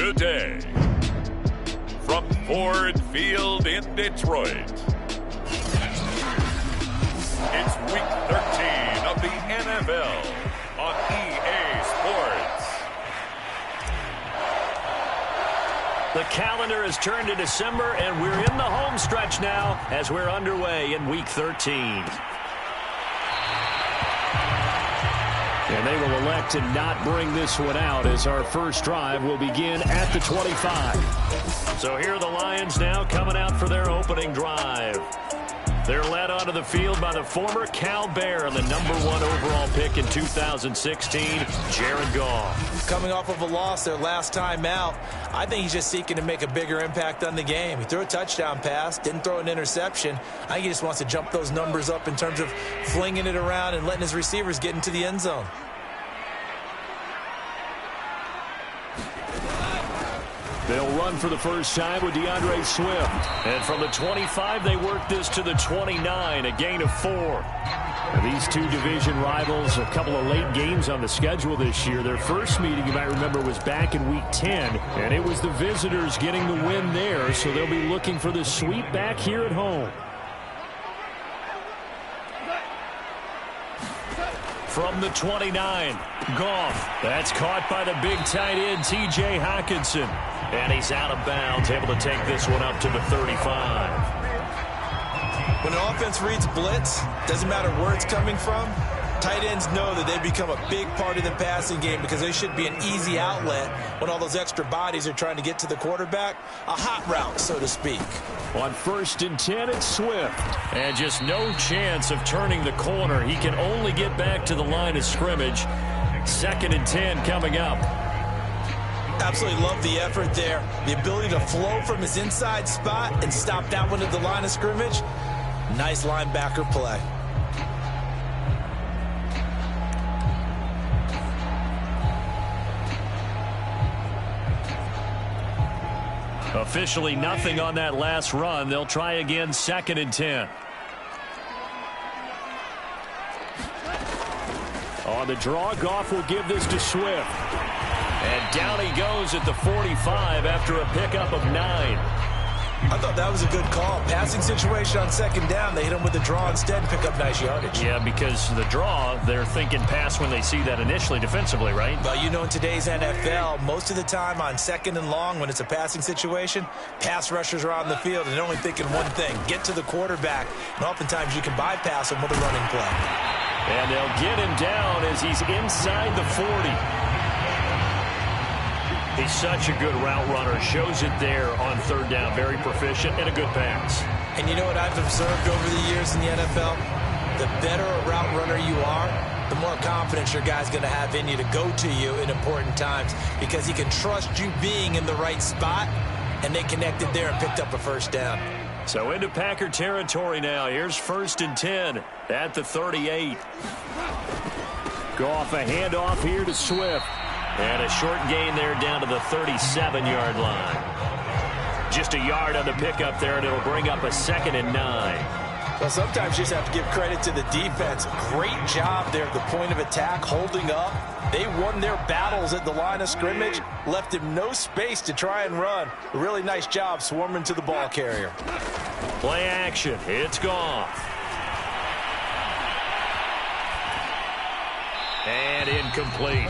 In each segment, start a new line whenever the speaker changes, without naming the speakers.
Today, from Ford Field in Detroit, it's Week 13 of the NFL on EA Sports.
The calendar has turned to December, and we're in the home stretch now as we're underway in Week 13. And they will elect to not bring this one out as our first drive will begin at the 25. So here are the Lions now coming out for their opening drive. They're led onto the field by the former Cal Bear and the #1 overall pick in 2016, Jared Goff.
Coming off of a loss their last time out, I think he's just seeking to make a bigger impact on the game. He threw a touchdown pass, didn't throw an interception. I think he just wants to jump those numbers up in terms of flinging it around and letting his receivers get into the end zone.
They'll run for the first time with DeAndre Swift. And from the 25, they work this to the 29, a gain of 4. These two division rivals, a couple of late games on the schedule this year. Their first meeting, you might remember, was back in Week 10, and it was the visitors getting the win there, so they'll be looking for the sweep back here at home. From the 29, Goff. That's caught by the big tight end, T.J. Hockenson. And he's out of bounds, able to take this one up to the 35.
When an offense reads blitz, doesn't matter where it's coming from, tight ends know that they become a big part of the passing game because they should be an easy outlet when all those extra bodies are trying to get to the quarterback. A hot route, so to speak.
On 1st and 10, it's Swift. And just no chance of turning the corner. He can only get back to the line of scrimmage. 2nd and 10 coming up.
Absolutely love the effort there. The ability to flow from his inside spot and stop that one at the line of scrimmage. Nice linebacker play.
Officially nothing on that last run. They'll try again, 2nd and 10. On the draw, Goff will give this to Swift. And down he goes at the 45 after a pickup of 9.
I thought that was a good call. Passing situation on 2nd down. They hit him with the draw instead and pick up nice yardage.
Yeah, because the draw, they're thinking pass when they see that initially defensively, right?
Well, you know, in today's NFL, most of the time on 2nd and long when it's a passing situation, pass rushers are on the field and they're only thinking one thing, get to the quarterback. And oftentimes you can bypass him with a running play.
And they'll get him down as he's inside the 40. He's such a good route runner. Shows it there on 3rd down. Very proficient and a good pass.
And you know what I've observed over the years in the NFL? The better a route runner you are, the more confidence your guy's going to have in you to go to you in important times because he can trust you being in the right spot, and they connected there and picked up a 1st down.
So into Packer territory now. Here's 1st and 10 at the 38. Goff a handoff here to Swift. And a short gain there down to the 37-yard line. Just a yard on the pickup there, and it'll bring up a 2nd and 9.
Well, sometimes you just have to give credit to the defense. Great job there at the point of attack, holding up. They won their battles at the line of scrimmage, left him no space to try and run. A really nice job swarming to the ball carrier.
Play action. It's Goff. And incomplete.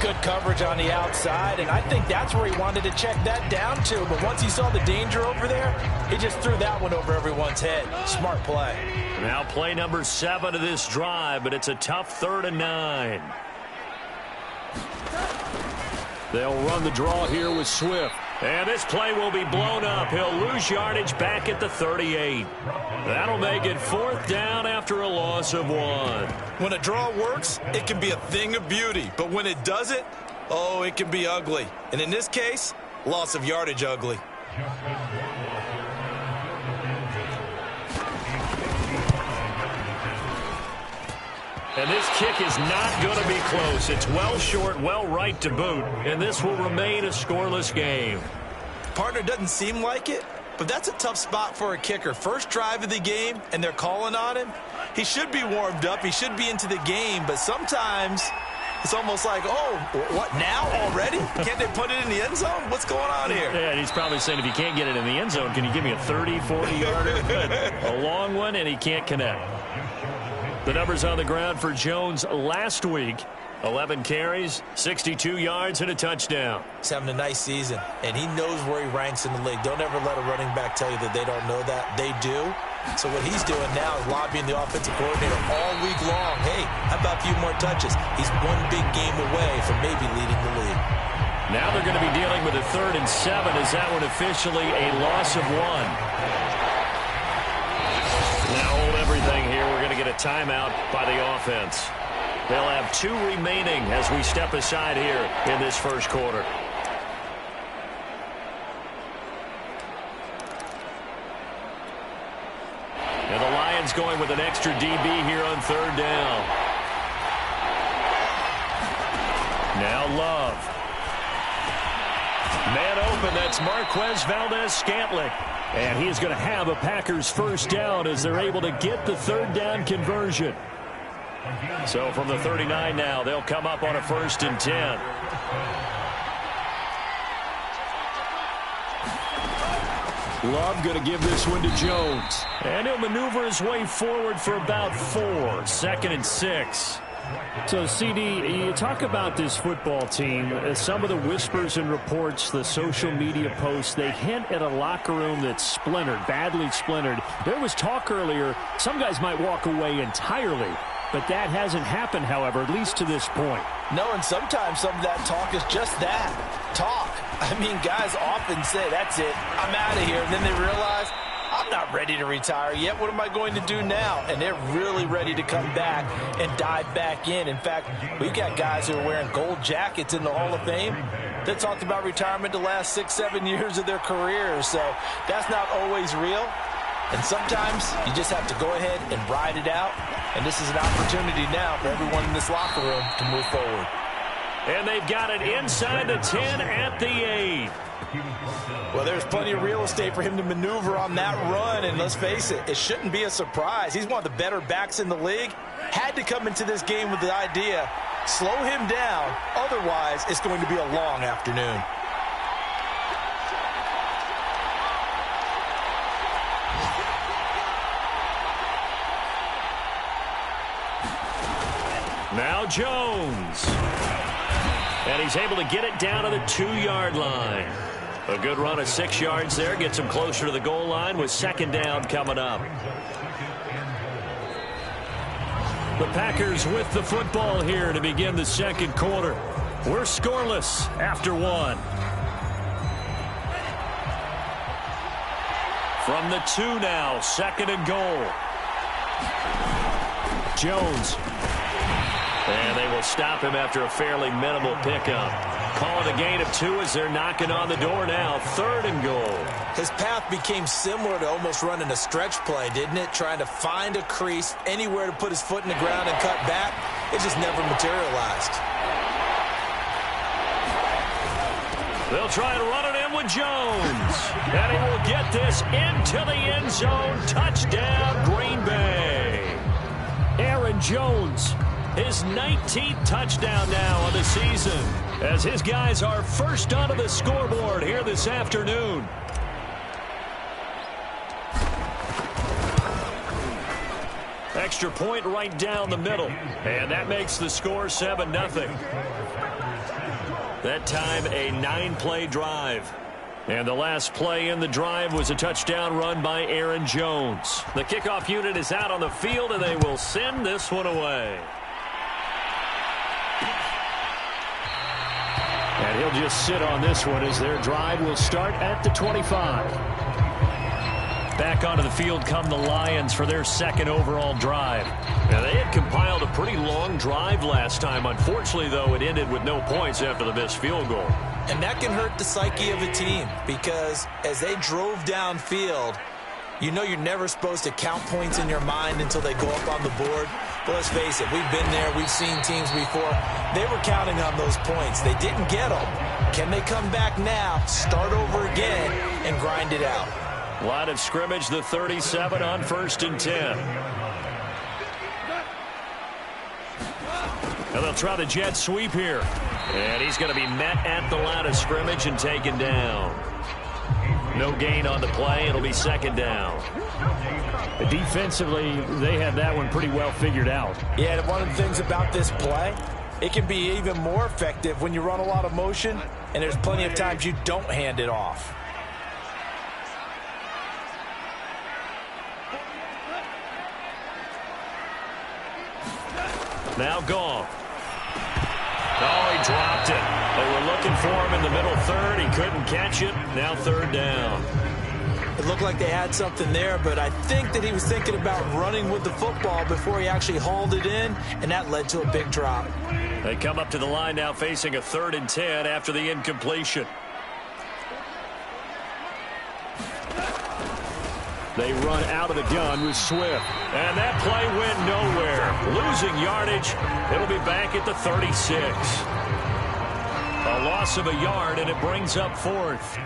Good coverage on the outside, and I think that's where he wanted to check that down to. But once he saw the danger over there, he just threw that one over everyone's head. Smart play.
Now play number 7 of this drive, but it's a tough 3rd and 9. They'll run the draw here with Swift. And this play will be blown up. He'll lose yardage back at the 38. That'll make it 4th down after a loss of 1.
When a draw works, it can be a thing of beauty. But when it doesn't, oh, it can be ugly. And in this case, loss of yardage ugly.
And this kick is not going to be close. It's well short, well right to boot. And this will remain a scoreless game.
Partner doesn't seem like it, but that's a tough spot for a kicker. First drive of the game, and they're calling on him. He should be warmed up. He should be into the game, but sometimes It's almost like, oh, what now already? Can't they put it in the end zone? What's going on here?
Yeah, he's probably saying, if you can't get it in the end zone, can you give me a 30, 40-yarder? A long one, and he can't connect. The numbers on the ground for Jones last week: 11 carries, 62 yards, and a touchdown.
He's having a nice season, and he knows where he ranks in the league. Don't ever let a running back tell you that they don't know that. They do. So what he's doing now is lobbying the offensive coordinator all week long. Hey, how about a few more touches? He's one big game away from maybe leading the league.
Now they're going to be dealing with a 3rd and 7. Is that one officially a loss of 1? Now hold everything here. We're going to get a timeout by the offense. They'll have 2 remaining as we step aside here in this first quarter. And the Lions going with an extra DB here on 3rd down. Now Love. Man open, that's Marquez Valdez-Scantling. And he is going to have a Packers first down as they're able to get the 3rd down conversion. So from the 39 now, they'll come up on a 1st and 10. Love going to give this one to Jones. And he'll maneuver his way forward for about 4. 2nd and 6. So, CD, you talk about this football team. Some of the whispers and reports, the social media posts, they hint at a locker room that's splintered, badly splintered. There was talk earlier, some guys might walk away entirely. But that hasn't happened, however, at least to this point.
No, and sometimes some of that talk is just that, talk. I mean, guys often say, that's it, I'm out of here. And then they realize, I'm not ready to retire yet. What am I going to do now? And they're really ready to come back and dive back in. In fact, we've got guys who are wearing gold jackets in the Hall of Fame that talked about retirement the last 6-7 years of their careers. So that's not always real. And sometimes you just have to go ahead and ride it out. And this is an opportunity now for everyone in this locker room to move forward.
And they've got it inside the 10 at the 8.
Well, there's plenty of real estate for him to maneuver on that run. And let's face it, it shouldn't be a surprise. He's one of the better backs in the league. Had to come into this game with the idea, slow him down. Otherwise, it's going to be a long afternoon.
Now Jones. And he's able to get it down to the 2-yard line. A good run of 6 yards there. Gets him closer to the goal line with 2nd down coming up. The Packers with the football here to begin the 2nd quarter. We're scoreless after 1. From the 2 now, 2nd and goal. Jones. And they will stop him after a fairly minimal pickup. Call it a gain of 2 as they're knocking on the door now. 3rd and goal.
His path became similar to almost running a stretch play, didn't it? Trying to find a crease, anywhere to put his foot in the ground and cut back. It just never materialized.
They'll try and run it in with Jones. And he will get this into the end zone. Touchdown, Green Bay. Aaron Jones. His 19th touchdown now on the season, as his guys are first onto the scoreboard here this afternoon. Extra point right down the middle, and that makes the score 7-0. That time a 9-play drive. And the last play in the drive was a touchdown run by Aaron Jones. The kickoff unit is out on the field, and they will send this one away. And he'll just sit on this one as their drive will start at the 25. Back onto the field come the Lions for their 2nd overall drive. Now, they had compiled a pretty long drive last time. Unfortunately, though, it ended with no points after the missed field goal.
And that can hurt the psyche of a team because as they drove downfield, you know you're never supposed to count points in your mind until they go up on the board. But let's face it, we've been there. We've seen teams before. They were counting on those points. They didn't get them. Can they come back now, start over again, and grind it out?
Line of scrimmage, the 37 on 1st and 10. And they'll try the jet sweep here. And he's going to be met at the line of scrimmage and taken down. No gain on the play. It'll be second down.
Defensively, they had that one pretty well figured out.
Yeah, one of the things about this play, it can be even more effective when you run a lot of motion, and there's plenty of times you don't hand it off.
Now gone. Oh, he dropped it. They were looking for him in the middle third. He couldn't catch it. Now third down.
It looked like they had something there, but I think that he was thinking about running with the football before he actually hauled it in, and that led to a big drop.
They come up to the line now facing a 3rd and 10 after the incompletion.
They run out of the gun with Swift.
And that play went nowhere. Losing yardage. It'll be back at the 36. A loss of a yard, and it brings up 4th.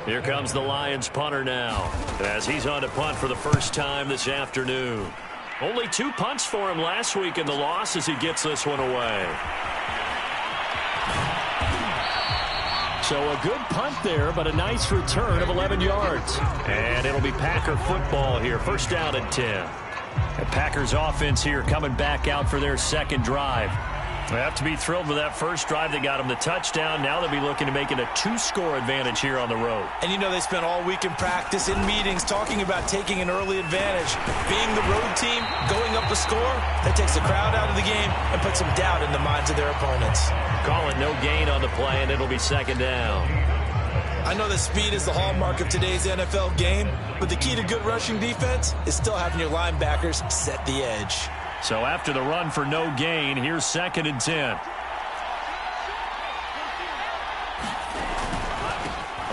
Here comes the Lions punter now, as he's on to punt for the first time this afternoon. Only 2 punts for him last week in the loss as he gets this one away.
So a good punt there, but a nice return of 11 yards.
And it'll be Packer football here. First down and 10. The Packers offense here coming back out for their second drive. They have to be thrilled with that first drive. They got them the touchdown. Now they'll be looking to make it a 2-score advantage here on the road.
And you know they spent all week in practice, in meetings, talking about taking an early advantage. Being the road team, going up a score, that takes the crowd out of the game and puts some doubt in the minds of their opponents.
Call it no gain on the play, and it'll be second down.
I know that speed is the hallmark of today's NFL game, but the key to good rushing defense is still having your linebackers set the edge.
So after the run for no gain, here's 2nd and 10.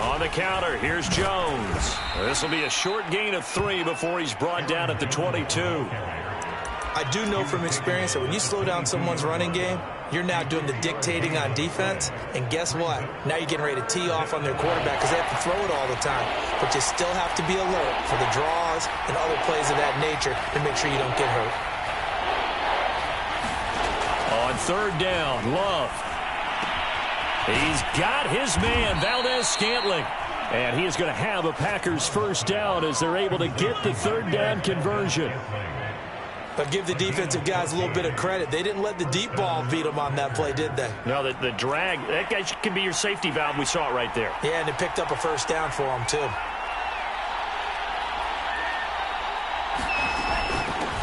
On the counter, here's Jones. This will be a short gain of 3 before he's brought down at the 22.
I do know from experience that when you slow down someone's running game, you're now doing the dictating on defense, and guess what? Now you're getting ready to tee off on their quarterback because they have to throw it all the time. But you still have to be alert for the draws and other plays of that nature to make sure you don't get hurt.
On 3rd down, Love. He's got his man, Valdez-Scantling.
And he is going to have a Packers first down as they're able to get the 3rd down conversion.
But give the defensive guys a little bit of credit. They didn't let the deep ball beat them on that play, did they?
No, the drag, that guy can be your safety valve. We saw it right there.
Yeah, and it picked up a first down for them, too.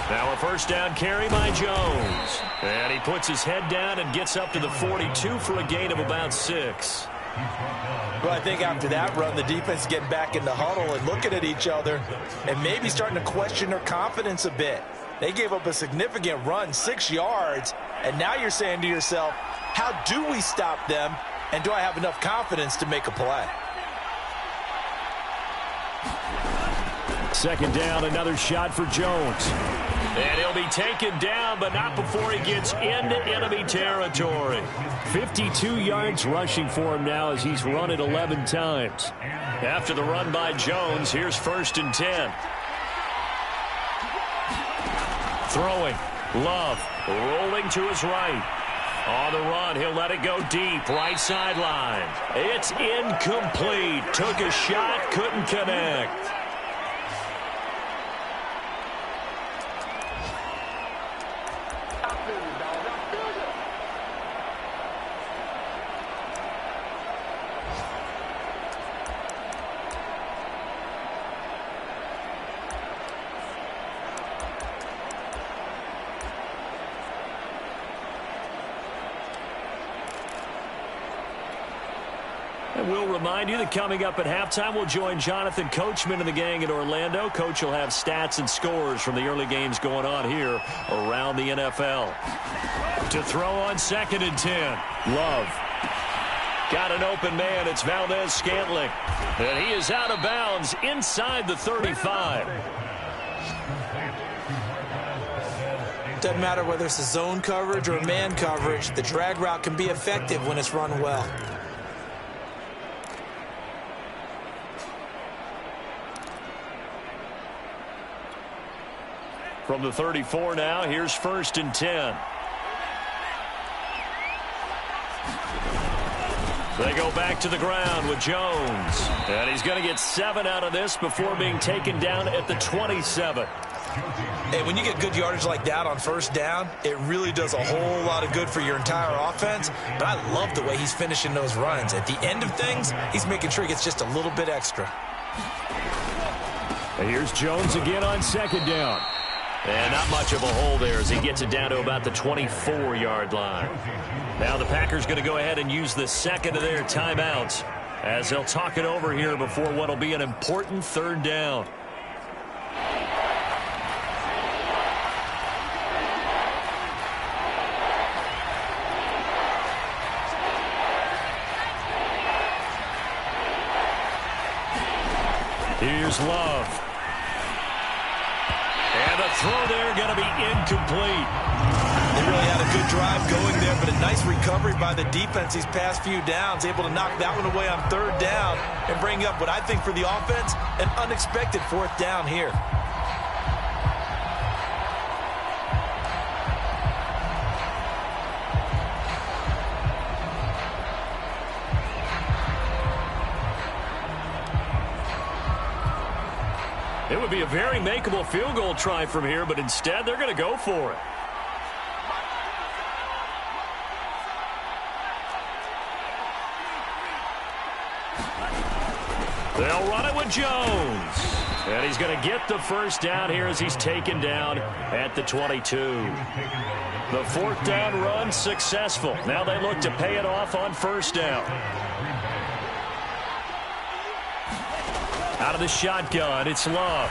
Now a first down carry by Jones. And he puts his head down and gets up to the 42 for a gain of about 6.
Well, I think after that run, the defense is getting back in the huddle and looking at each other and maybe starting to question their confidence a bit. They gave up a significant run, 6 yards, and now you're saying to yourself, how do we stop them, and do I have enough confidence to make a play?
2nd down, another shot for Jones.
And he'll be taken down, but not before he gets into enemy territory.
52 yards rushing for him now as he's run it 11 times.
After the run by Jones, here's 1st and 10. Throwing. Love rolling to his right. On the run, he'll let it go deep. Right sideline. It's incomplete. Took a shot, couldn't connect. And we'll remind you that coming up at halftime, we'll join Jonathan Coachman and the gang in Orlando. Coach will have stats and scores from the early games going on here around the NFL. To throw on 2nd and 10. Love. Got an open man. It's Valdez-Scantling. And he is out of bounds inside the 35.
Doesn't matter whether it's a zone coverage or man coverage. The drag route can be effective when it's run well.
From the 34 now, here's 1st and 10. They go back to the ground with Jones. And he's going to get 7 out of this before being taken down at the 27.
Hey, when you get good yardage like that on first down, it really does a whole lot of good for your entire offense. But I love the way he's finishing those runs. At the end of things, he's making sure he gets just a little bit extra.
And here's Jones again on second down. And not much of a hole there as he gets it down to about the 24-yard line. Now the Packers going to go ahead and use the second of their timeouts as they'll talk it over here before what will be an important third down. Here's Love. And the throw there going to be incomplete.
They really had a good drive going there, but a nice recovery by the defense these past few downs, able to knock that one away on third down and bring up what I think for the offense, an unexpected fourth down here.
It would be a very makeable field goal try from here, but instead they're going to go for it. They'll run it with Jones. And he's going to get the first down here as he's taken down at the 22. The fourth down run successful. Now they look to pay it off on first down. Out of the shotgun, it's Love.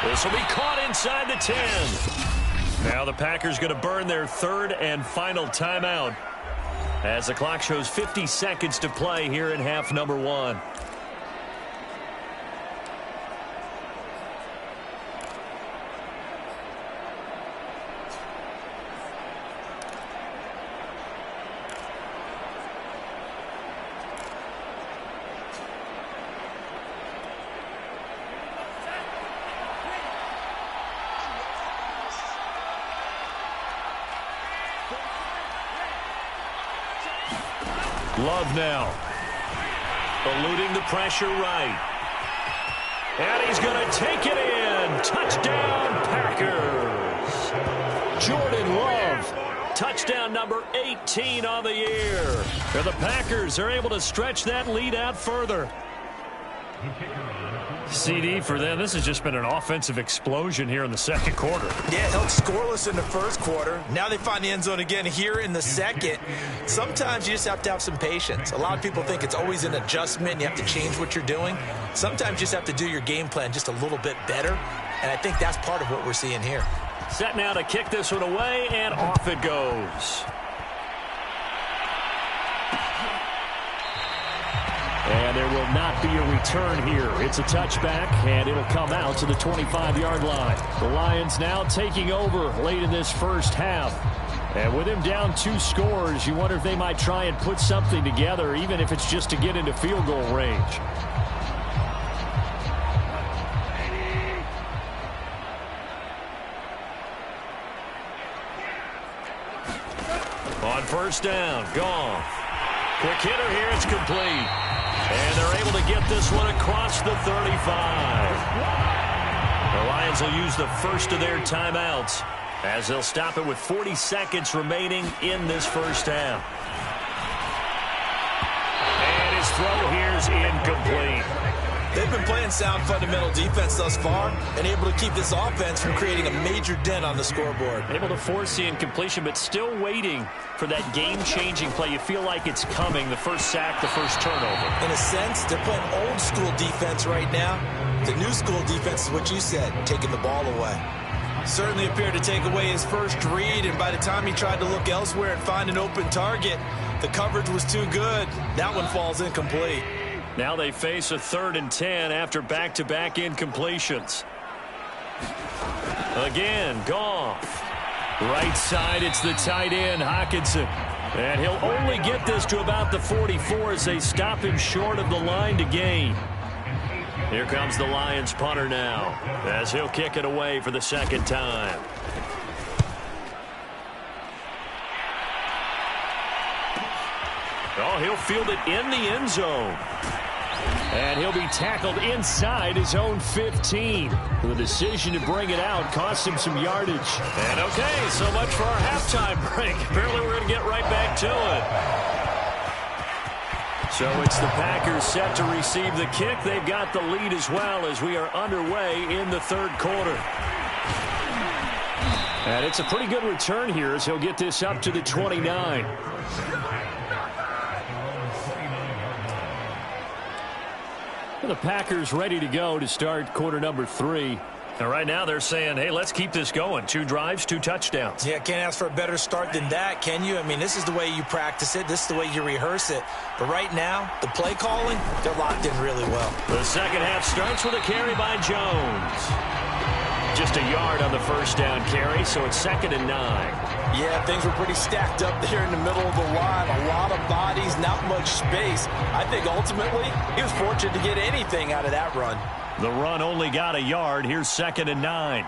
This will be caught inside the 10. Now the Packers going to burn their third and final timeout as the clock shows 50 seconds to play here in half number 1. Love now. Eluding the pressure right. And he's going to take it in. Touchdown, Packers. Jordan Love. Touchdown number 18 on the year. And the Packers are able to stretch that lead out further. CD for them, this has just been an offensive explosion here in the second quarter.
Yeah, held scoreless in the first quarter. Now they find the end zone again here in the second. Sometimes you just have to have some patience. A lot of people think it's always an adjustment. You have to change what you're doing. Sometimes you just have to do your game plan just a little bit better. And I think that's part of what we're seeing here.
Set now to kick this one away, and off it goes. And there will not be a return here. It's a touchback, and it'll come out to the 25-yard line. The Lions now taking over late in this first half. And with him down 2 scores, you wonder if they might try and put something together, even if it's just to get into field goal range. On first down, Goff. Quick hitter here, it's complete. And they're able to get this one across the 35. The Lions will use the first of their timeouts as they'll stop it with 40 seconds remaining in this first half. And his throw here's incomplete.
They've been playing sound fundamental defense thus far and able to keep this offense from creating a major dent on the scoreboard.
Able to force the incompletion, but still waiting for that game-changing play. You feel like it's coming, the first sack, the first turnover.
In a sense, they're playing old-school defense right now. The new-school defense is what you said, taking the ball away. Certainly appeared to take away his first read, and by the time he tried to look elsewhere and find an open target, the coverage was too good. That one falls incomplete.
Now they face a 3rd and 10 after back-to-back incompletions. Again, Goff. Right side, it's the tight end, Hockenson. And he'll only get this to about the 44 as they stop him short of the line to gain. Here comes the Lions punter now as he'll kick it away for the second time. ball. He'll field it in the end zone. And he'll be tackled inside his own 15. The decision to bring it out cost him some yardage. And okay, so much for our halftime break. Apparently we're going to get right back to it. So it's the Packers set to receive the kick. They've got the lead as well as we are underway in the third quarter. And it's a pretty good return here as he'll get this up to the 29. The Packers ready to go to start quarter number 3. And right now they're saying, hey, let's keep this going. 2 drives, 2 touchdowns.
Yeah, can't ask for a better start than that, can you? I mean, this is the way you practice it. This is the way you rehearse it. But right now, the play calling, they're locked in really well.
The second half starts with a carry by Jones. Just a yard on the first down carry, so it's 2nd and 9.
Yeah, things were pretty stacked up there in the middle of the line. A lot of bodies, not much space. I think ultimately he was fortunate to get anything out of that run.
The run only got a yard. Here's 2nd and 9.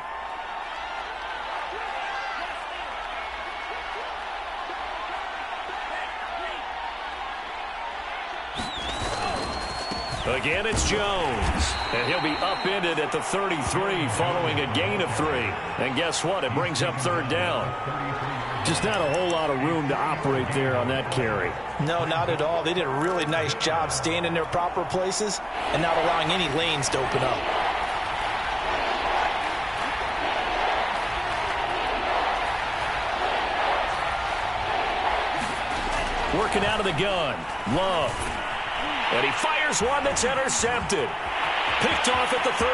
Again, it's Jones. And he'll be upended at the 33 following a gain of 3. And guess what? It brings up 3rd down. Just not a whole lot of room to operate there on that carry.
No, not at all. They did a really nice job staying in their proper places and not allowing any lanes to open up.
Working out of the gun. Love. And he fires one that's intercepted. Picked off at the 38.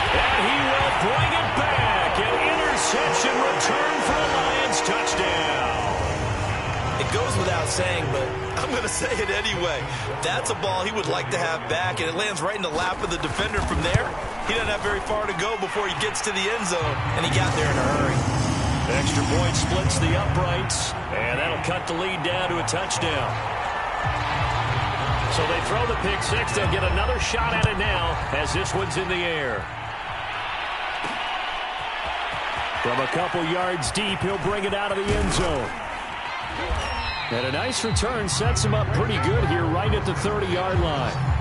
And he will bring it back. An interception return for a Lions touchdown.
It goes without saying, but I'm going to say it anyway. That's a ball he would like to have back, and it lands right in the lap of the defender from there. He doesn't have very far to go before he gets to the end zone, and he got there in a hurry.
Extra point splits the uprights, and that'll cut the lead down to a touchdown. So they throw the pick six. They'll get another shot at it now as this one's in the air. From a couple yards deep, he'll bring it out of the end zone. And a nice return sets him up pretty good here right at the 30-yard line.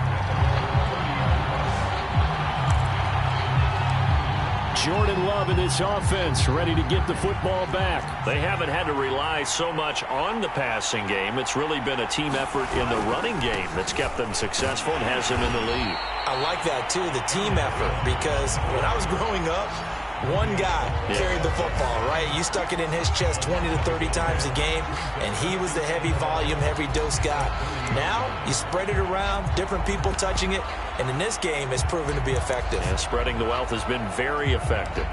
Jordan Love in this offense, ready to get the football back. They haven't had to rely so much on the passing game. It's really been a team effort in the running game that's kept them successful and has them in the lead.
I like that, too, the team effort, because when I was growing up, one guy carried the football, right? You stuck it in his chest 20 to 30 times a game, and he was the heavy volume, heavy dose guy. Now, you spread it around, different people touching it, and in this game, it's proven to be effective.
And spreading the wealth has been very effective.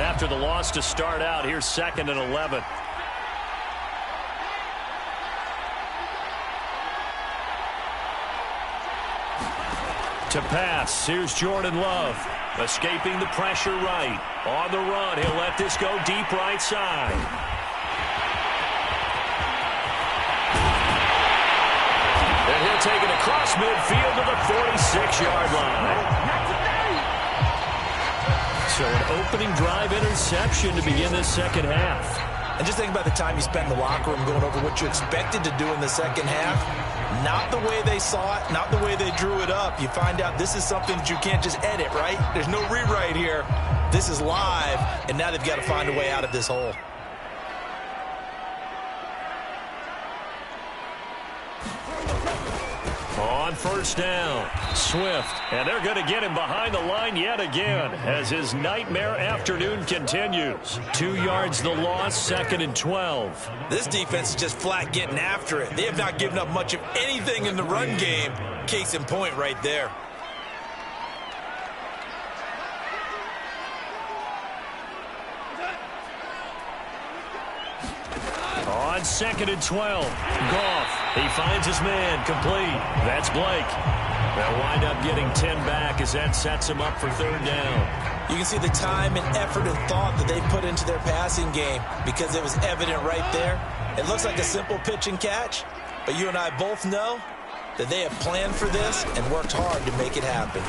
After the loss to start out, here's 2nd and 11. To pass, here's Jordan Love. Escaping the pressure right. On the run, he'll let this go deep right side. And he'll take it across midfield to the 46-yard line. So an opening drive interception to begin this second half.
And just think about the time you spent in the locker room going over what you expected to do in the second half. Not the way they saw it, not the way they drew it up. You find out this is something that you can't just edit, right? There's no rewrite here. This is live, and now they've got to find a way out of this hole.
On first down, Swift, and they're going to get him behind the line yet again as his nightmare afternoon continues. 2 yards the loss, 2nd and 12.
This defense is just flat getting after it. They have not given up much of anything in the run game. Case in point right there.
On 2nd and 12, Goff, he finds his man, complete. That's Blake. They'll wind up getting 10 back as that sets him up for 3rd down.
You can see the time and effort and thought that they put into their passing game because it was evident right there. It looks like a simple pitch and catch, but you and I both know that they have planned for this and worked hard to make it happen.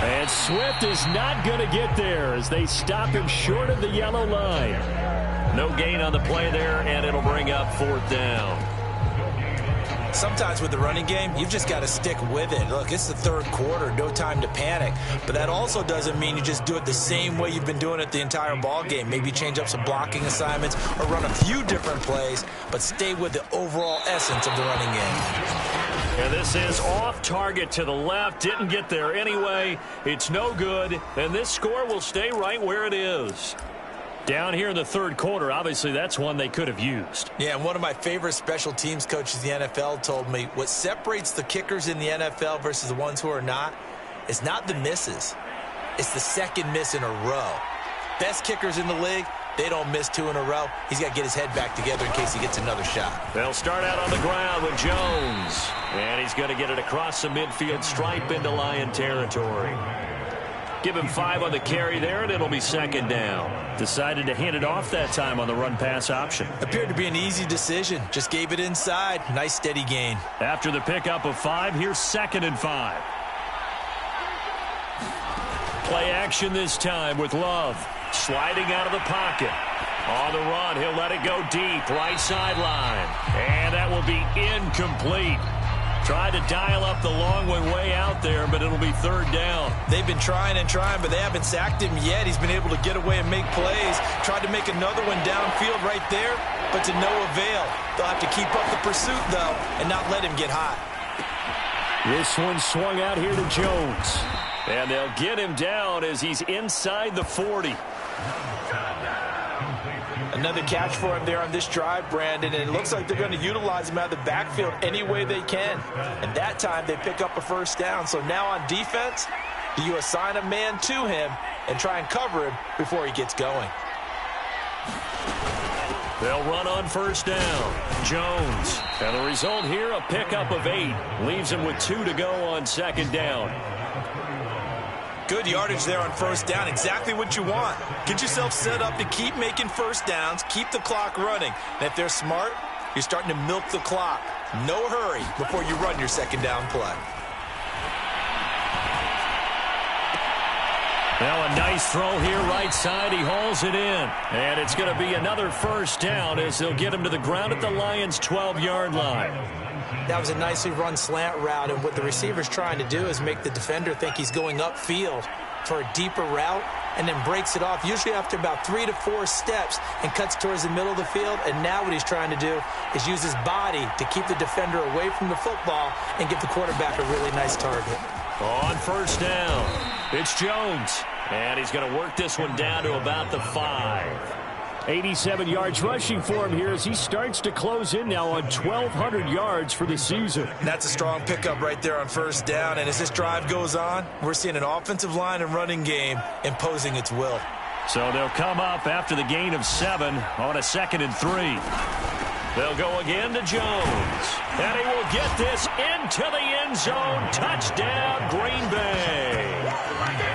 And Swift is not going to get there as they stop him short of the yellow line. No gain on the play there, and it'll bring up 4th down.
Sometimes with the running game, you've just got to stick with it. Look, it's the 3rd quarter, no time to panic. But that also doesn't mean you just do it the same way you've been doing it the entire ball game. Maybe change up some blocking assignments or run a few different plays, but stay with the overall essence of the running game.
And this is off target to the left. Didn't get there anyway. It's no good, and this score will stay right where it is. Down here in the 3rd quarter, obviously that's one they could have used.
Yeah, and one of my favorite special teams coaches in the NFL told me what separates the kickers in the NFL versus the ones who are not is not the misses. It's the second miss in a row. Best kickers in the league, they don't miss 2 in a row. He's got to get his head back together in case he gets another shot.
They'll start out on the ground with Jones. And he's going to get it across the midfield stripe into Lion territory. Give him 5 on the carry there, and it'll be 2nd down. Decided to hand it off that time on the run-pass option.
Appeared to be an easy decision. Just gave it inside. Nice, steady gain.
After the pickup of 5, here's 2nd and 5. Play action this time with Love. Sliding out of the pocket. On the run, he'll let it go deep. Right sideline. And that will be incomplete. Tried to dial up the long one way out there, but it'll be 3rd down.
They've been trying and trying, but they haven't sacked him yet. He's been able to get away and make plays. Tried to make another one downfield right there, but to no avail. They'll have to keep up the pursuit, though, and not let him get hot.
This one swung out here to Jones. And they'll get him down as he's inside the 40.
Another catch for him there on this drive, Brandon, and it looks like they're going to utilize him out of the backfield any way they can. And that time they pick up a 1st down. So now on defense, do you assign a man to him and try and cover him before he gets going?
They'll run on 1st down. Jones. And the result here, a pickup of 8. Leaves him with 2 to go on 2nd down.
Good yardage there on 1st down. Exactly what you want. Get yourself set up to keep making 1st downs, keep the clock running. And if they're smart, you're starting to milk the clock. No hurry before you run your 2nd down play.
Now a nice throw here right side. He hauls it in. And it's going to be another 1st down as they'll get him to the ground at the Lions' 12-yard line.
That was a nicely run slant route, and what the receiver's trying to do is make the defender think he's going upfield for a deeper route and then breaks it off, usually after about 3 to 4 steps, and cuts towards the middle of the field. And now what he's trying to do is use his body to keep the defender away from the football and give the quarterback a really nice target.
On 1st down, it's Jones. And he's going to work this one down to about the 5. 87 yards rushing for him here as he starts to close in now on 1,200 yards for the season.
That's a strong pickup right there on 1st down. And as this drive goes on, we're seeing an offensive line and running game imposing its will.
So they'll come up after the gain of 7 on a 2nd and 3. They'll go again to Jones. And he will get this into the end zone. Touchdown, Green Bay.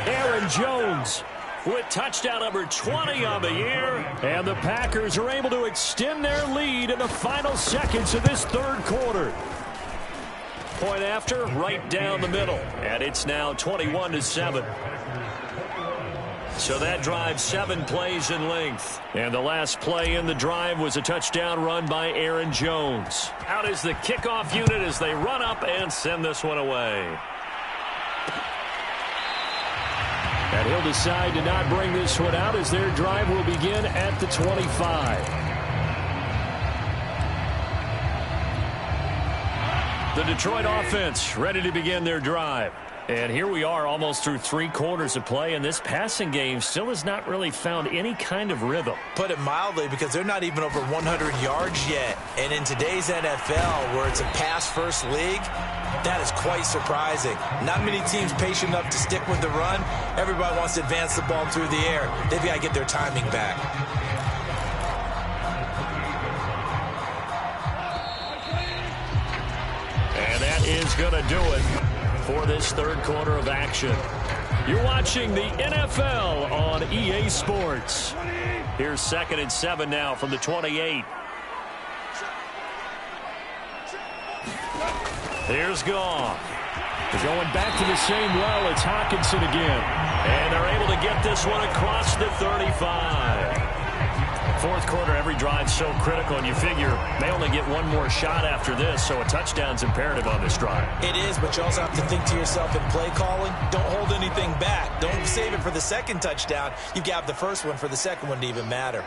Aaron Jones with touchdown number 20 on the year. And the Packers are able to extend their lead in the final seconds of this 3rd quarter. Point after, right down the middle. And it's now 21-7. So that drive 7 plays in length. And the last play in the drive was a touchdown run by Aaron Jones. Out is the kickoff unit as they run up and send this one away. And he'll decide to not bring this one out as their drive will begin at the 25. The Detroit offense ready to begin their drive. And here we are almost through 3 quarters of play, and this passing game still has not really found any kind of rhythm.
Put it mildly, because they're not even over 100 yards yet. And in today's NFL, where it's a pass-first league, that is quite surprising. Not many teams patient enough to stick with the run. Everybody wants to advance the ball through the air. They've got to get their timing back.
And that is going to do it for this 3rd quarter of action. You're watching the NFL on EA Sports. Here's 2nd and 7 now from the 28. Here's Goff. Going back to the same well, it's Hockenson again. And they're able to get this one across the 35. fourth quarter, every drive's so critical, and you figure they only get one more shot after this, so a touchdown's imperative on this drive.
It is, but you also have to think to yourself in play calling, don't hold anything back. Don't save it for the second touchdown. You've got the first one for the second one to even matter.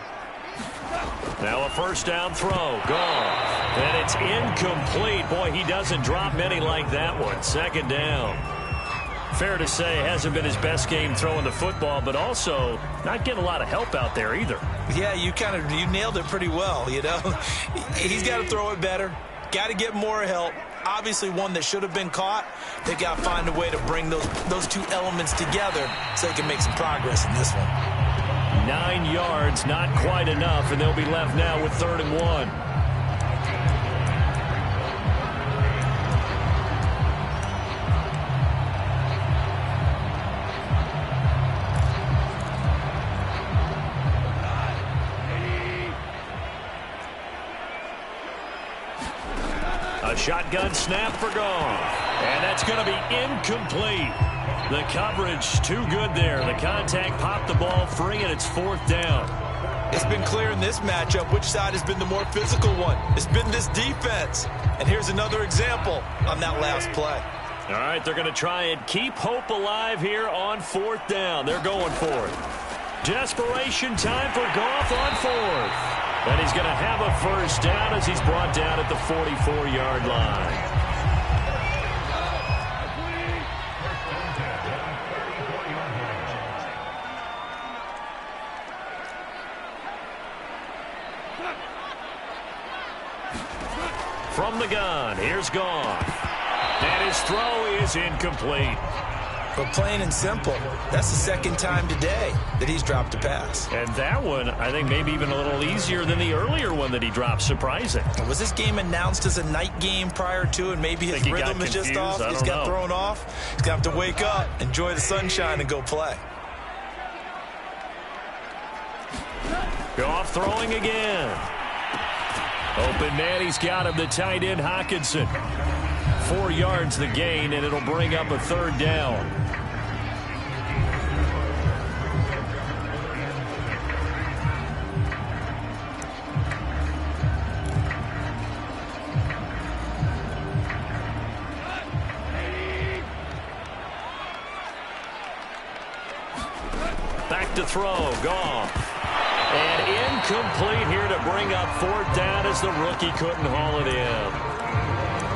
Now a first down throw, gone. And it's incomplete. Boy, he doesn't drop many like that one. Second down. Fair to say, hasn't been his best game throwing the football, but also not getting a lot of help out there either.
Yeah, you nailed it pretty well, you know. He's got to throw it better. Got to get more help. Obviously one that should have been caught. They got to find a way to bring those two elements together so they can make some progress in this one.
9 yards, not quite enough, and they'll be left now with 3rd and 1. A shotgun snap for Goff. And that's going to be incomplete. The coverage too good there. The contact popped the ball free, and it's 4th down.
It's been clear in this matchup which side has been the more physical one. It's been this defense. And here's another example on that last play.
All right, they're going to try and keep hope alive here on 4th down. They're going for it. Desperation time for Goff on 4th. And he's going to have a first down as he's brought down at the 44-yard line. From the gun, here's Goff. And his throw is incomplete.
But plain and simple, that's the second time today that he's dropped a pass.
And that one, I think, maybe even a little easier than the earlier one that he dropped. Surprising.
Was this game announced as a night game prior to, and maybe his rhythm is just off? He's got thrown off. He's going to have to wake up, enjoy the sunshine, and go play.
Goff throwing again. Open man, he's got him, the tight end Hockenson. 4 yards the gain, and it'll bring up a 3rd down. Back to throw, Goff. And incomplete here to bring up 4th down as the rookie couldn't haul it in.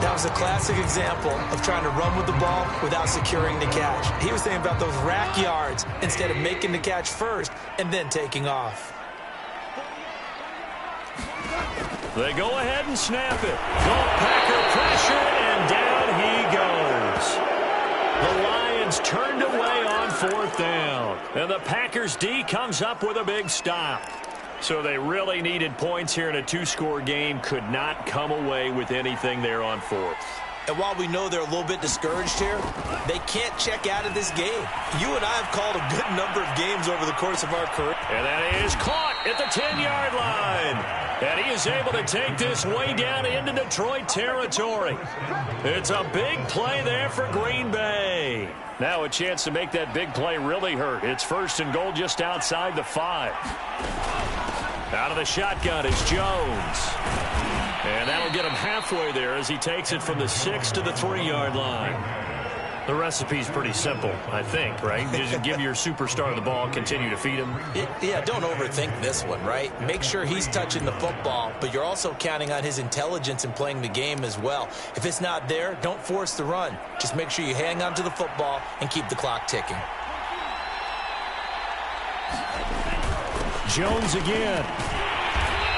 That was a classic example of trying to run with the ball without securing the catch. He was thinking about those rack yards instead of making the catch first and then taking off.
They go ahead and snap it. Goff, Packer pressure, and down he goes. The Lions turned away on 4th down. And the Packers D comes up with a big stop. So they really needed points here in a 2-score game. Could not come away with anything there on 4th.
And while we know they're a little bit discouraged here, they can't check out of this game. You and I have called a good number of games over the course of our career.
And that is caught at the 10-yard line. And he is able to take this way down into Detroit territory. It's a big play there for Green Bay. Now a chance to make that big play really hurt. It's 1st and goal just outside the 5. Out of the shotgun is Jones. And that'll get him halfway there as he takes it from the 6 to the 3-yard line. The recipe's pretty simple, I think, right? Just give your superstar the ball, continue to feed him.
Yeah, don't overthink this one, right? Make sure he's touching the football, but you're also counting on his intelligence in playing the game as well. If it's not there, don't force the run. Just make sure you hang on to the football and keep the clock ticking.
Jones again.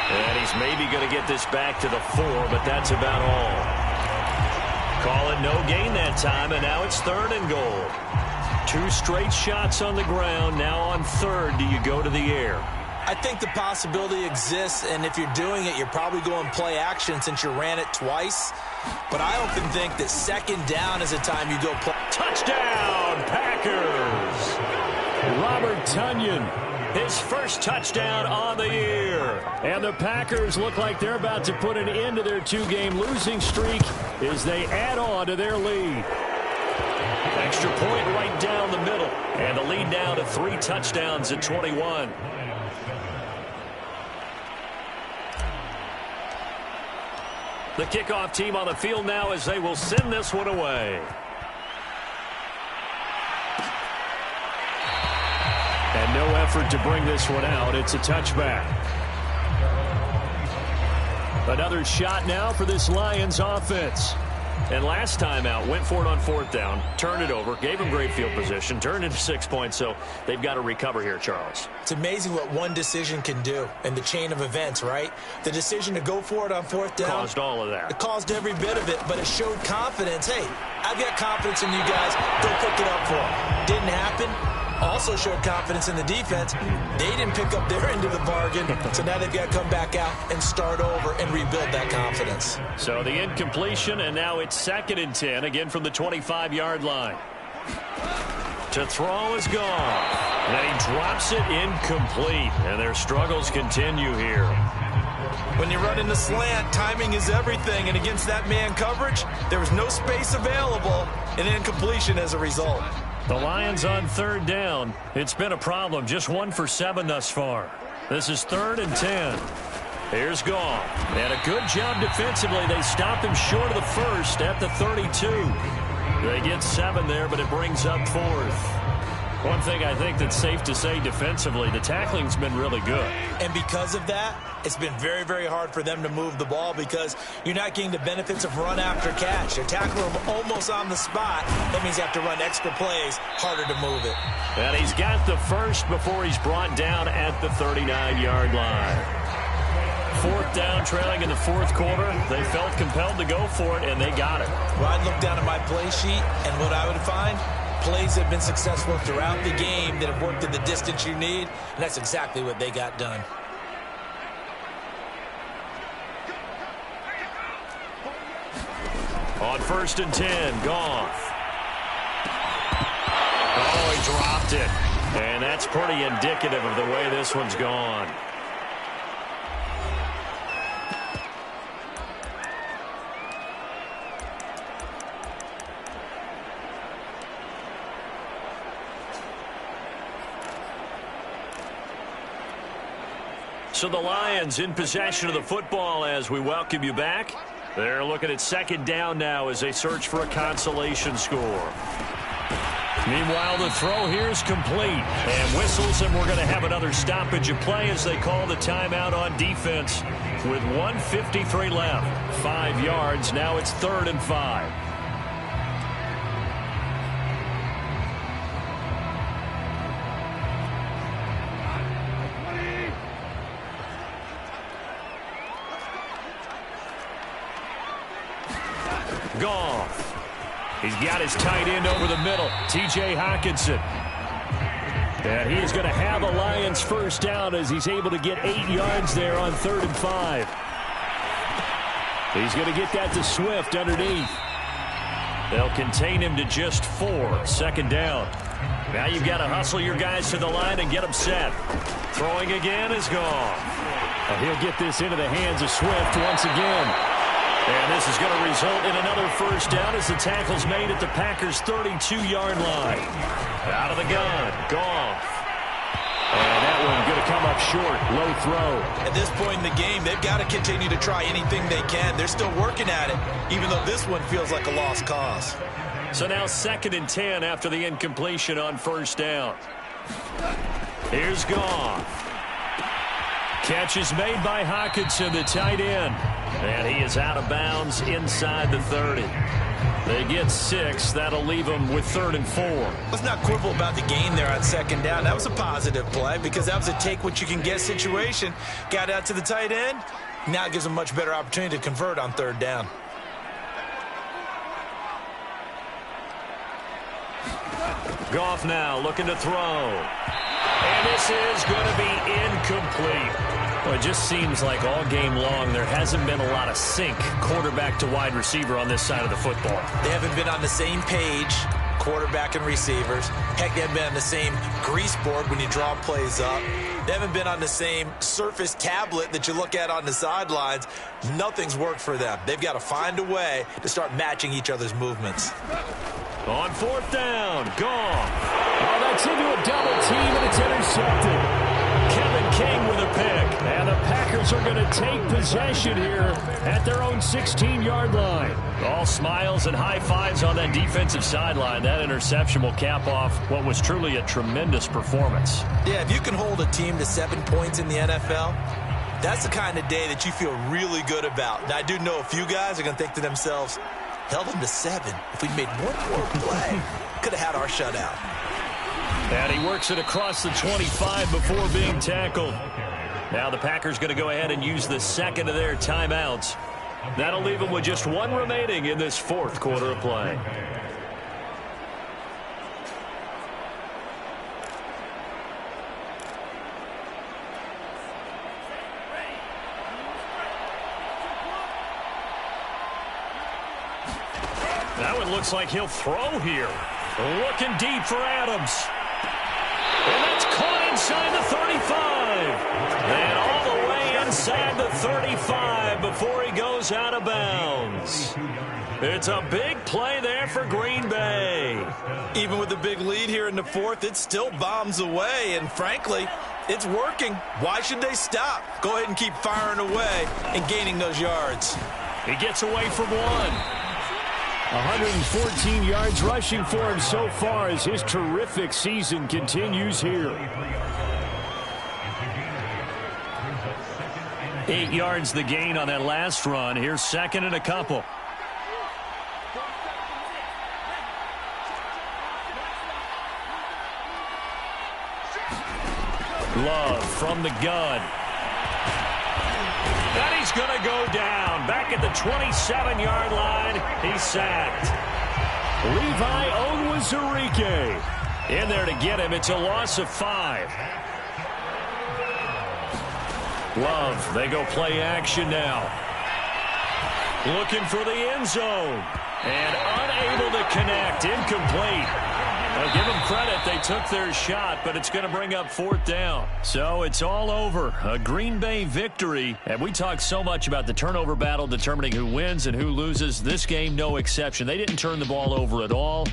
And he's maybe going to get this back to the 4, but that's about all. Call it no gain that time, and now it's 3rd and goal. 2 straight shots on the ground. Now on 3rd, do you go to the air?
I think the possibility exists, and if you're doing it, you're probably going play action since you ran it twice. But I often think that 2nd down is the time you go play.
Touchdown, Packers! Robert Tonyan. His first touchdown on the year. And the Packers look like they're about to put an end to their 2-game losing streak as they add on to their lead. Extra point right down the middle. And the lead now to 3 touchdowns at 21. The kickoff team on the field now as they will send this one away. And no effort to bring this one out. It's a touchback. Another shot now for this Lions offense. And last time out, went for it on 4th down, turned it over, gave them great field position, turned into 6 points, so they've got to recover here, Charles.
It's amazing what one decision can do in the chain of events, right? The decision to go for it on 4th down.
Caused all of that.
It caused every bit of it, but it showed confidence. Hey, I've got confidence in you guys. Go pick it up for them. Didn't happen. Also showed confidence in the defense. They didn't pick up their end of the bargain, so now they've got to come back out and start over and rebuild that confidence.
So the incompletion, and now it's 2nd and 10, again from the 25-yard line. To throw is gone. And then he drops it incomplete, and their struggles continue here.
When you run in the slant, timing is everything, and against that man coverage, there was no space available, and incompletion as a result.
The Lions on 3rd down. It's been a problem. Just 1 for 7 thus far. This is 3rd and 10. Here's Goff. And a good job defensively. They stop him short of the first at the 32. They get 7 there, but it brings up 4th. One thing I think that's safe to say defensively, the tackling's been really good.
And because of that, it's been very, very hard for them to move the ball because you're not getting the benefits of run after catch. They're tackling them almost on the spot. That means you have to run extra plays, harder to move it.
And he's got the first before he's brought down at the 39-yard line. 4th down, trailing in the 4th quarter. They felt compelled to go for it, and they got it.
Well, I'd look down at my play sheet, and what I would find, plays that have been successful throughout the game that have worked at the distance you need, and that's exactly what they got done.
On 1st and 10, Goff. Oh, he dropped it. And that's pretty indicative of the way this one's gone. So the Lions in possession of the football as we welcome you back. They're looking at 2nd down now as they search for a consolation score. Meanwhile, the throw here is complete. And whistles, and we're going to have another stoppage of play as they call the timeout on defense with 1:53 left. 5 yards. Now it's 3rd and 5. Goff. He's got his tight end over the middle, T.J. Hockenson. And he is going to have a Lions first down as he's able to get 8 yards there on 3rd and 5. He's going to get that to Swift underneath. They'll contain him to just 4, 2nd down. Now you've got to hustle your guys to the line and get them set. Throwing again is Goff. And he'll get this into the hands of Swift once again. And this is going to result in another first down as the tackle's made at the Packers' 32-yard line. Out of the gun, Goff. And that one going to come up short, low throw.
At this point in the game, they've got to continue to try anything they can. They're still working at it, even though this one feels like a lost cause.
So now 2nd and 10 after the incompletion on first down. Here's Goff. Catch is made by Hockenson, the tight end. And he is out of bounds inside the 30. They get 6. That'll leave them with 3rd and 4.
Let's not quibble about the gain there on 2nd down. That was a positive play because that was a take-what-you-can-get situation. Got out to the tight end. Now it gives them a much better opportunity to convert on 3rd down.
Goff now looking to throw. And this is going to be incomplete. Well, it just seems like all game long there hasn't been a lot of sync quarterback to wide receiver on this side of the football.
They haven't been on the same page, quarterback and receivers. Heck, they haven't been on the same grease board when you draw plays up. They haven't been on the same surface tablet that you look at on the sidelines. Nothing's worked for them. They've got to find a way to start matching each other's movements.
On 4th down, Goff. Oh, that's into a double team, and it's intercepted. Kevin
King with a pick. And the Packers are going to take possession here at their own 16-yard line.
All smiles and high fives on that defensive sideline. That interception will cap off what was truly a tremendous performance.
Yeah, if you can hold a team to 7 points in the NFL, that's the kind of day that you feel really good about. Now, I do know a few guys are going to think to themselves, held them to 7. If we made one more play, could have had our shutout.
And he works it across the 25 before being tackled. Now the Packers going to go ahead and use the second of their timeouts. That'll leave them with just one remaining in this fourth quarter of play. That one looks like he'll throw here. Looking deep for Adams. And that's caught inside the 35. And all the way inside the 35 before he goes out of bounds. It's a big play there for Green Bay.
Even with the big lead here in the fourth, it still bombs away. And frankly, it's working. Why should they stop? Go ahead and keep firing away and gaining those yards.
He gets away from one.
114 yards rushing for him so far as his terrific season continues here.
8 yards the gain on that last run. Here's second and a couple. Love from the gun. And he's going to go down. Back at the 27-yard line. He's sacked.
Levi Onwuzurike
in there to get him. It's a loss of 5. Love, they go play action now. Looking for the end zone. And unable to connect. Incomplete. I'll give them credit. They took their shot, but it's going to bring up fourth down. So it's all over. A Green Bay victory. And we talk so much about the turnover battle determining who wins and who loses. This game, no exception. They didn't turn the ball over at all.